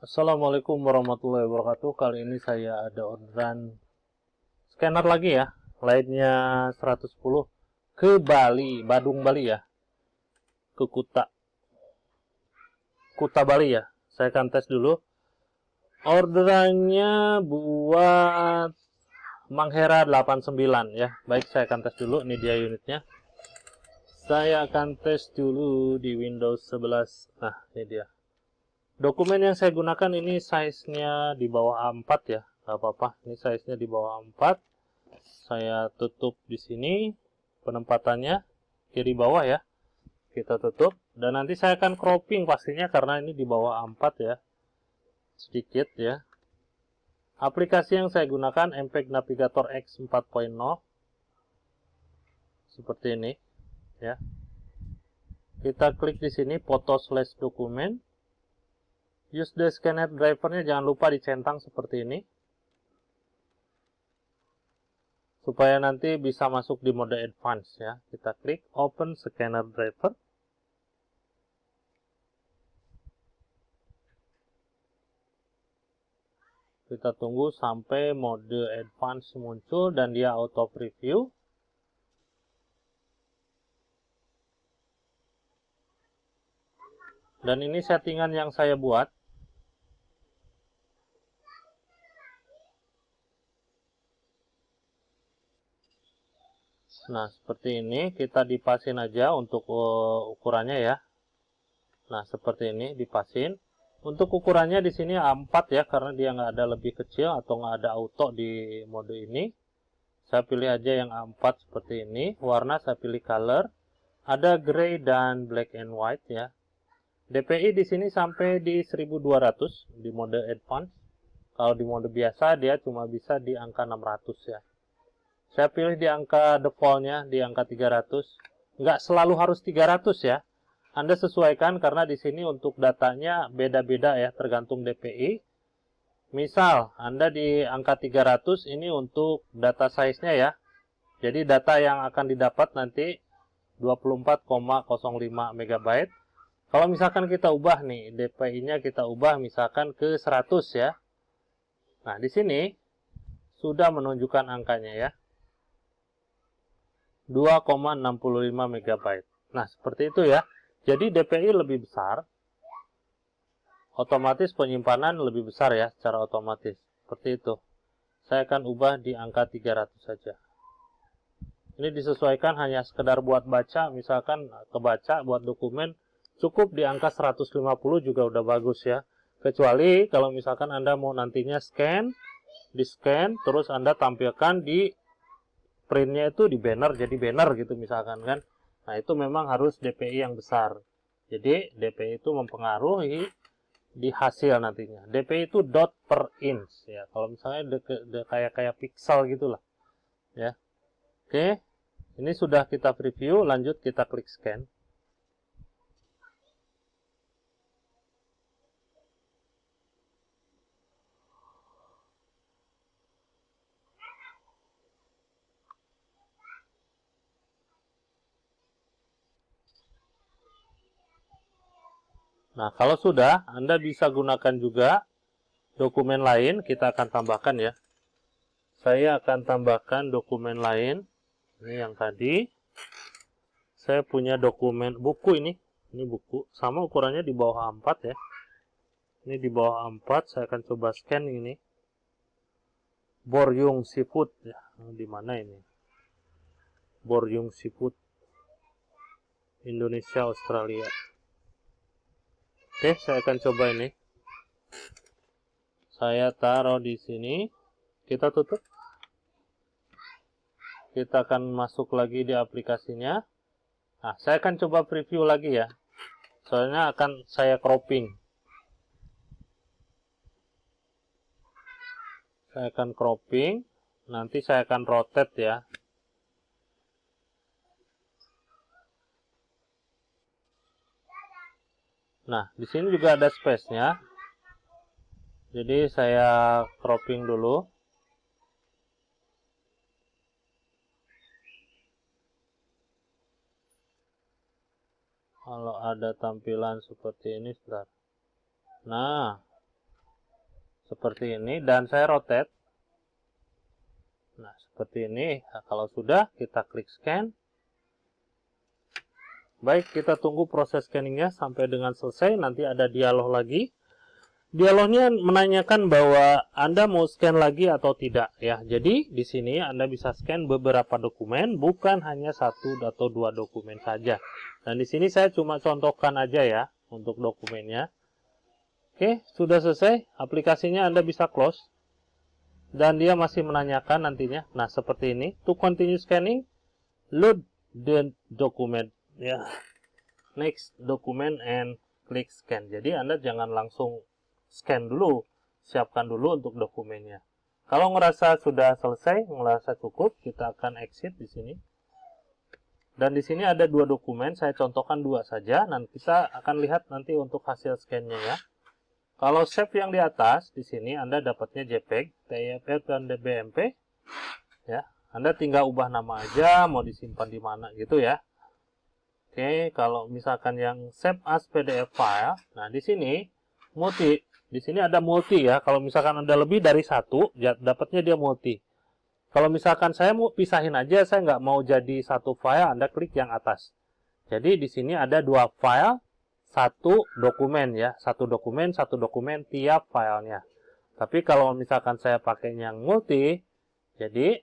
Assalamualaikum warahmatullahi wabarakatuh. Kali ini saya ada orderan scanner lagi ya, lainnya 110 ke Bali, Badung Bali ya, ke Kuta Bali ya. Saya akan tes dulu. Orderannya buat Manghera 89 ya. Baik, saya akan tes dulu. Ini dia unitnya. Saya akan tes dulu di Windows 11. Nah, ini dia. Dokumen yang saya gunakan ini size-nya di bawah A4 ya. Nggak apa-apa. Ini size-nya di bawah A4. Saya tutup di sini penempatannya kiri bawah ya. Kita tutup dan nanti saya akan cropping pastinya karena ini di bawah A4 ya. Sedikit ya. Aplikasi yang saya gunakan MPEG Navigator X 4.0 seperti ini ya. Kita klik di sini foto/dokumen. Use the scanner drivernya jangan lupa dicentang seperti ini. Supaya nanti bisa masuk di mode advance ya. Kita klik open scanner driver. Kita tunggu sampai mode advance muncul dan dia auto preview. Dan ini settingan yang saya buat. Nah, seperti ini kita dipasin aja untuk ukurannya ya. Nah, seperti ini dipasin. Untuk ukurannya di sini A4 ya, karena dia nggak ada lebih kecil atau nggak ada auto di mode ini. Saya pilih aja yang A4 seperti ini. Warna saya pilih color. Ada gray dan black and white ya. DPI di sini sampai di 1200 di mode advance. Kalau di mode biasa dia cuma bisa di angka 600 ya. Saya pilih di angka defaultnya di angka 300. Nggak selalu harus 300 ya. Anda sesuaikan karena di sini untuk datanya beda-beda ya tergantung DPI. Misal Anda di angka 300 ini untuk data size-nya ya. Jadi data yang akan didapat nanti 24,05 MB. Kalau misalkan kita ubah nih DPI-nya kita ubah misalkan ke 100 ya. Nah, di sini sudah menunjukkan angkanya ya. 2,65 MB. Nah, seperti itu ya. Jadi DPI lebih besar. Otomatis penyimpanan lebih besar ya secara otomatis. Seperti itu. Saya akan ubah di angka 300 saja. Ini disesuaikan hanya sekedar buat baca, misalkan kebaca buat dokumen, cukup di angka 150 juga udah bagus ya. Kecuali kalau misalkan Anda mau nantinya di scan, terus Anda tampilkan di printnya itu di banner, jadi banner gitu misalkan kan. Nah, itu memang harus DPI yang besar. Jadi, DPI itu mempengaruhi di hasil nantinya. DPI itu dot per inch ya. Kalau misalnya kayak pixel gitulah ya. Oke. Ini sudah kita preview, lanjut kita klik scan. Nah, kalau sudah, Anda bisa gunakan juga dokumen lain, kita akan tambahkan ya. Saya akan tambahkan dokumen lain. Ini yang tadi. Saya punya dokumen buku ini. Ini buku. Sama ukurannya di bawah A4 ya. Ini di bawah A4. Saya akan coba scan ini. Boryung Seafood. Ya, di mana ini? Boryung Seafood. Indonesia, Australia. Oke, saya akan coba ini. Saya taruh di sini. Kita tutup. Kita akan masuk lagi di aplikasinya. Nah, saya akan coba preview lagi ya. Soalnya akan saya cropping. Saya akan cropping. Nanti saya akan rotate ya. Nah, di sini juga ada space-nya. Jadi saya cropping dulu. Kalau ada tampilan seperti ini, sebentar. Nah, seperti ini, dan saya rotate. Nah, seperti ini. Nah, kalau sudah, kita klik scan. Baik, kita tunggu proses scanningnya sampai dengan selesai. Nanti ada dialog lagi. Dialognya menanyakan bahwa Anda mau scan lagi atau tidak ya. Jadi di sini Anda bisa scan beberapa dokumen, bukan hanya satu atau dua dokumen saja. Dan di sini saya cuma contohkan aja ya untuk dokumennya. Oke, sudah selesai. Aplikasinya Anda bisa close. Dan dia masih menanyakan nantinya. Nah, seperti ini. To continue scanning, load the document ya. Next document and click scan. Jadi Anda jangan langsung scan dulu, siapkan dulu untuk dokumennya. Kalau ngerasa sudah selesai, ngerasa cukup, kita akan exit di sini. Dan di sini ada dua dokumen, saya contohkan dua saja. Nanti kita akan lihat nanti untuk hasil scan-nya ya. Kalau save yang di atas, di sini Anda dapatnya JPEG, TIFF dan DBMP. Ya, Anda tinggal ubah nama aja, mau disimpan di mana gitu ya. Oke, kalau misalkan yang save as PDF file, nah di sini multi. Di sini ada multi ya. Kalau misalkan ada lebih dari satu, dapatnya dia multi. Kalau misalkan saya mau pisahin aja, saya nggak mau jadi satu file, Anda klik yang atas. Jadi di sini ada dua file, satu dokumen ya. Satu dokumen tiap filenya. Tapi kalau misalkan saya pakai yang multi, jadi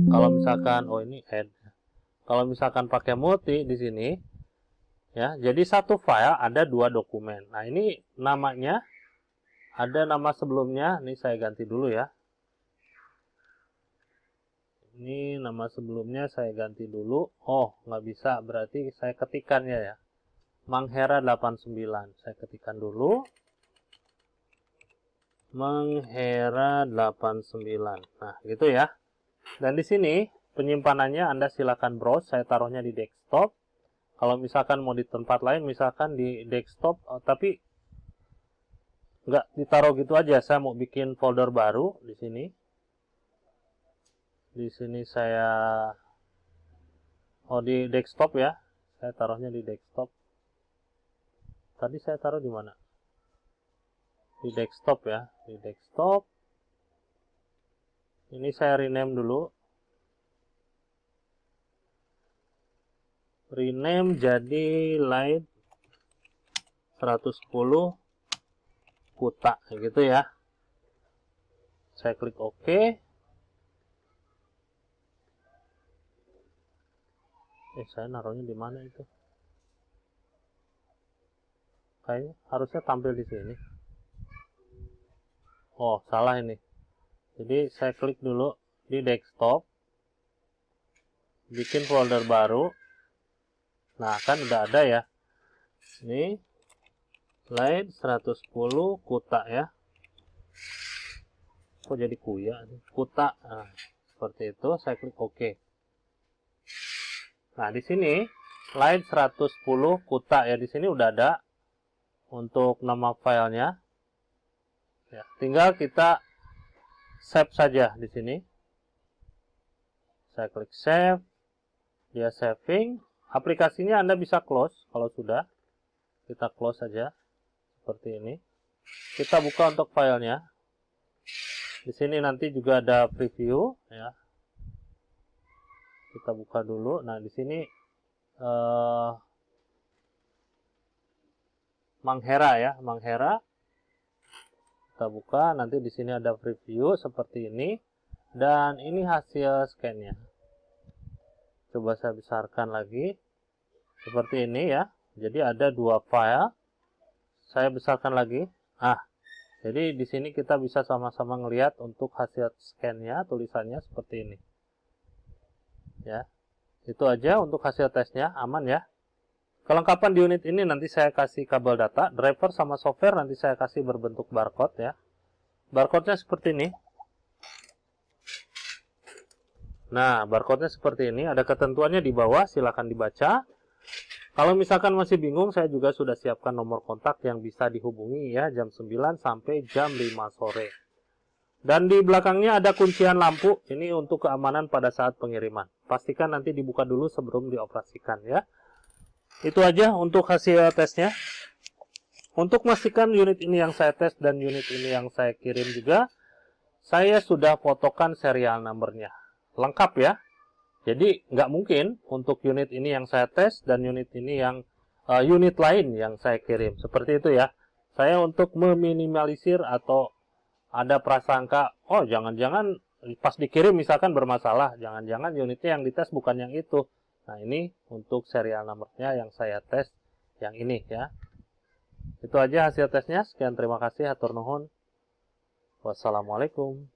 kalau misalkan, oh ini add. Kalau misalkan pakai multi di sini, ya, jadi satu file ada dua dokumen. Nah, ini namanya ada nama sebelumnya. Ini saya ganti dulu ya. Ini nama sebelumnya saya ganti dulu. Oh, nggak bisa. Berarti saya ketikkannya ya. Manghera 89. Saya ketikkan dulu. Manghera 89. Nah, gitu ya. Dan di sini penyimpanannya Anda silakan browse. Saya taruhnya di desktop. Kalau misalkan mau di tempat lain, misalkan di desktop, tapi nggak ditaruh gitu aja. Saya mau bikin folder baru di sini. Di sini saya, di desktop ya. Saya taruhnya di desktop. Tadi saya taruh di mana? Di desktop ya. Di desktop. Ini saya rename dulu. Rename jadi light 110 kuta gitu ya. Saya klik OK. Saya naruhnya di mana itu? Kayaknya harusnya tampil di sini. Oh, salah ini. Jadi saya klik dulu di desktop. Bikin folder baru. Nah, kan udah ada ya. Ini light 110 kuta ya. Kok jadi kuya? Kuta. Nah, seperti itu. Saya klik OK. Nah, di sini light 110 kuta ya. Di sini udah ada untuk nama filenya. Ya, tinggal kita save saja di sini. Saya klik save. Dia saving. Aplikasinya Anda bisa close kalau sudah. Kita close saja seperti ini. Kita buka untuk filenya. Di sini nanti juga ada preview ya. Kita buka dulu. Nah, di sini Manghera ya, Manghera. Kita buka, nanti di sini ada preview seperti ini. Dan ini hasil scan-nya. Coba saya besarkan lagi. Seperti ini ya. Jadi ada dua file. Saya besarkan lagi. Jadi di sini kita bisa sama-sama ngelihat untuk hasil scan-nya, tulisannya seperti ini. Ya. Itu aja untuk hasil tesnya, aman ya. Kelengkapan di unit ini nanti saya kasih kabel data, driver sama software nanti saya kasih berbentuk barcode ya. Barcode-nya seperti ini. Nah, barcode-nya seperti ini, ada ketentuannya di bawah, silakan dibaca. Kalau misalkan masih bingung, saya juga sudah siapkan nomor kontak yang bisa dihubungi ya, jam 9 sampai jam 5 sore. Dan di belakangnya ada kuncian lampu, ini untuk keamanan pada saat pengiriman. Pastikan nanti dibuka dulu sebelum dioperasikan ya. Itu aja untuk hasil tesnya. Untuk memastikan unit ini yang saya tes dan unit ini yang saya kirim juga, saya sudah fotokan serial numbernya. Lengkap ya. Jadi nggak mungkin untuk unit ini yang saya tes dan unit ini yang unit lain yang saya kirim. Seperti itu ya. Saya untuk meminimalisir atau ada prasangka, oh jangan-jangan pas dikirim misalkan bermasalah, jangan-jangan unitnya yang dites bukan yang itu. Nah ini untuk serial numbernya yang saya tes yang ini ya. Itu aja hasil tesnya. Sekian, terima kasih, hatur nuhun. Wassalamualaikum.